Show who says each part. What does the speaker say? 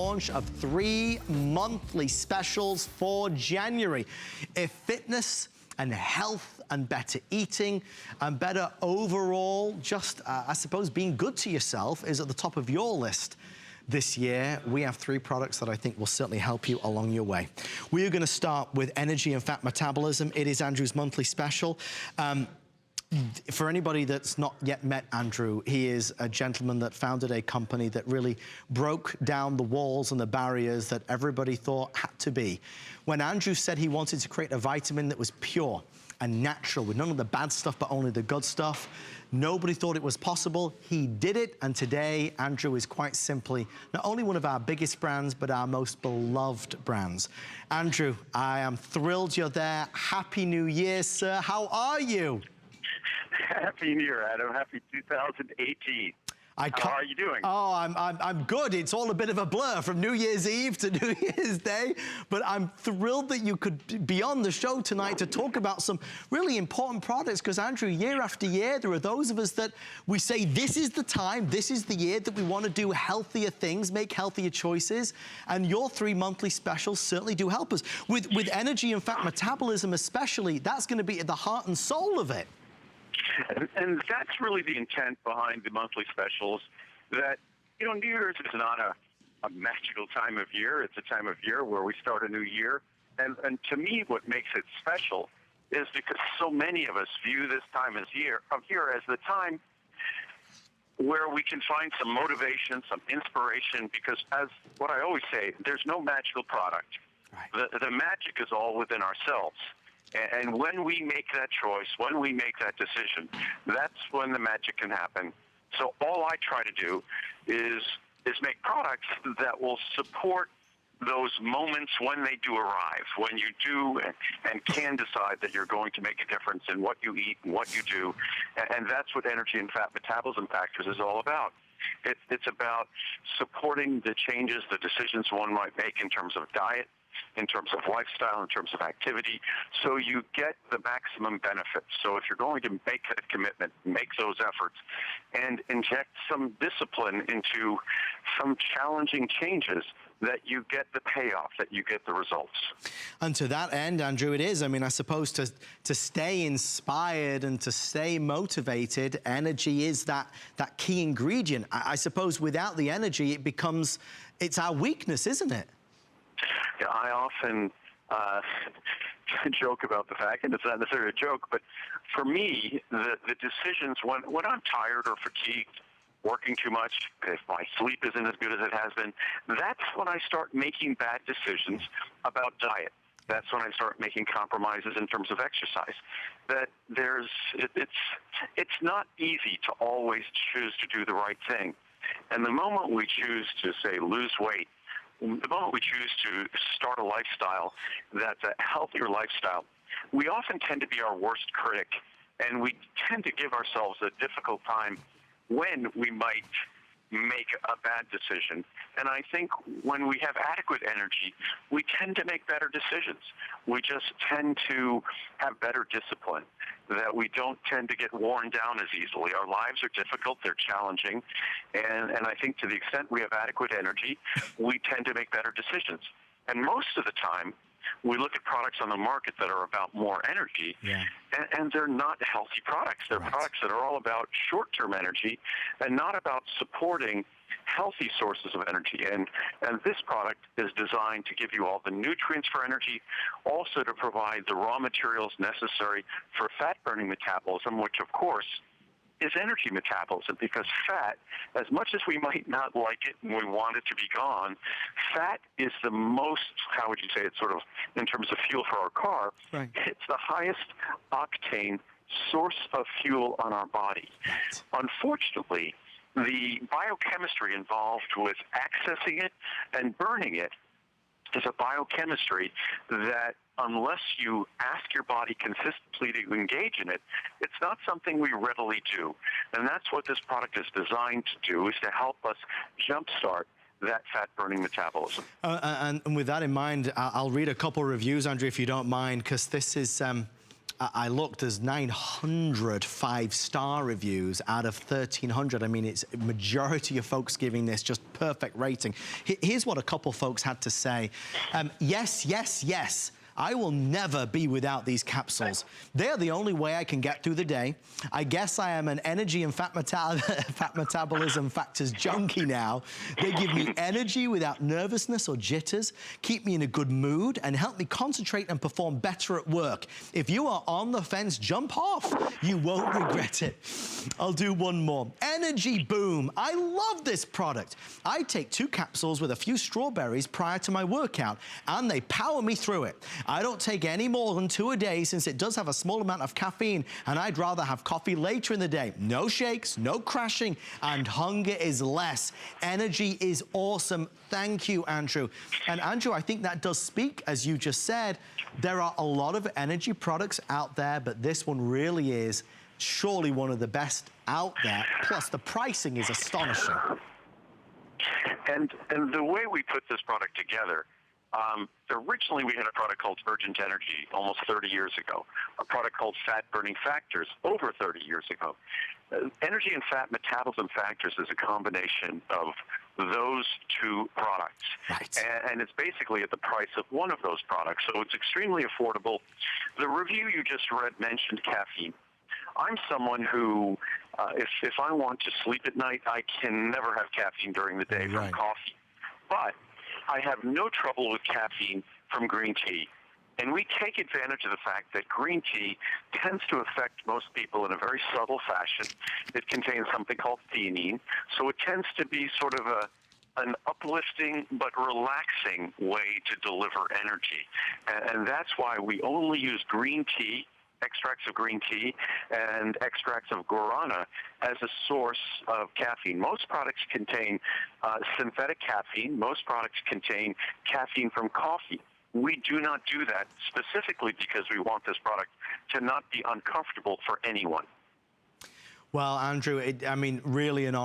Speaker 1: Launch of 3 monthly specials for January. If fitness and health and better eating and better overall, just, I suppose, being good to yourself is at the top of your list this year, we have 3 products that I think will certainly help you along your way. We are going to start with energy and fat metabolism. It is Andrew's monthly special. For anybody that's not yet met Andrew, he is a gentleman that founded a company that really broke down the walls and the barriers that everybody thought had to be. When Andrew said he wanted to create a vitamin that was pure and natural, with none of the bad stuff but only the good stuff, nobody thought it was possible. He did it, and today Andrew is quite simply not only one of our biggest brands, but our most beloved brands. Andrew, I am thrilled you're there. Happy New Year, sir. How are you?
Speaker 2: Happy New Year, Adam. Happy 2018. How are you doing?
Speaker 1: Oh, I'm good. It's all a bit of a blur from New Year's Eve to New Year's Day, but I'm thrilled that you could be on the show tonight to talk about some really important products, because Andrew, year after year, there are those of us that we say this is the time, this is the year that we want to do healthier things, make healthier choices, and your 3 monthly specials certainly do help us. With energy and fat metabolism especially, that's going to be at the heart and soul of it.
Speaker 2: And that's really the intent behind the monthly specials, that, you know, New Year's is not a magical time of year. It's a time of year where we start a new year. And to me, what makes it special is because so many of us view this time of year as the time where we can find some motivation, some inspiration, because as what I always say, there's no magical product. Right. The magic is all within ourselves. And when we make that choice, when we make that decision, that's when the magic can happen. So all I try to do is make products that will support those moments when they do arrive, when you do and can decide that you're going to make a difference in what you eat and what you do. And that's what energy and fat metabolism factors is all about. It's about supporting the changes, the decisions one might make in terms of diet, in terms of lifestyle, in terms of activity, so you get the maximum benefits. So if you're going to make that commitment, make those efforts, and inject some discipline into some challenging changes, that you get the payoff, that you get the results.
Speaker 1: And to that end, Andrew, it is, I mean, I suppose to stay inspired and to stay motivated, energy is that key ingredient. I suppose without the energy, it's our weakness, isn't it?
Speaker 2: Yeah, I often joke about the fact, and it's not necessarily a joke, but for me, the decisions when I'm tired or fatigued, working too much, if my sleep isn't as good as it has been, that's when I start making bad decisions about diet. That's when I start making compromises in terms of exercise. That it's not easy to always choose to do the right thing. And the moment we choose to, say, lose weight, the moment we choose to start a lifestyle that's a healthier lifestyle, we often tend to be our worst critic, and we tend to give ourselves a difficult time when we might make a bad decision. And I think when we have adequate energy, we tend to make better decisions. We just tend to have better discipline, that we don't tend to get worn down as easily. Our lives are difficult, they're challenging, and I think to the extent we have adequate energy, we tend to make better decisions. And most of the time, we look at products on the market that are about more energy, and they're not healthy products. They're products that are all about short-term energy and not about supporting healthy sources of energy. And this product is designed to give you all the nutrients for energy, also to provide the raw materials necessary for fat-burning metabolism, which, of course, is energy metabolism, because fat, as much as we might not like it and we want it to be gone, fat is the most, how would you say it, sort of in terms of fuel for our car, it's the highest octane source of fuel on our body. Unfortunately, the biochemistry involved with accessing it and burning it is a biochemistry that, unless you ask your body consistently to engage in it, it's not something we readily do. And that's what this product is designed to do, is to help us jumpstart that fat-burning metabolism. And
Speaker 1: with that in mind, I'll read a couple reviews, Andrew, if you don't mind, because this is I looked, there's 900 five-star reviews out of 1,300. I mean, it's a majority of folks giving this just perfect rating. Here's what a couple folks had to say. Yes, yes, yes. I will never be without these capsules. They're the only way I can get through the day. I guess I am an energy and fat metabolism factors junkie now. They give me energy without nervousness or jitters, keep me in a good mood, and help me concentrate and perform better at work. If you are on the fence, jump off. You won't regret it. I'll do one more. Energy Boom. I love this product. I take 2 capsules with a few strawberries prior to my workout, and they power me through it. I don't take any more than 2 a day since it does have a small amount of caffeine, and I'd rather have coffee later in the day. No shakes, no crashing, and hunger is less. Energy is awesome. Thank you, Andrew. And Andrew, I think that does speak, as you just said, there are a lot of energy products out there, but this one really is surely one of the best out there. Plus, the pricing is astonishing.
Speaker 2: And the way we put this product together, originally we had a product called Urgent Energy almost 30 years ago, a product called Fat Burning Factors over 30 years ago. Energy and Fat Metabolism Factors is a combination of those 2 products.
Speaker 1: Right.
Speaker 2: And it's basically at the price of one of those products, so it's extremely affordable. The review you just read mentioned caffeine. I'm someone who, if I want to sleep at night, I can never have caffeine during the day from coffee. But I have no trouble with caffeine from green tea. And we take advantage of the fact that green tea tends to affect most people in a very subtle fashion. It contains something called theanine, so it tends to be sort of an uplifting but relaxing way to deliver energy. And that's why we only use green tea, extracts of green tea, and extracts of guarana as a source of caffeine. Most products contain synthetic caffeine. Most products contain caffeine from coffee. We do not do that specifically because we want this product to not be uncomfortable for anyone.
Speaker 1: Well, Andrew, I mean, really an honor.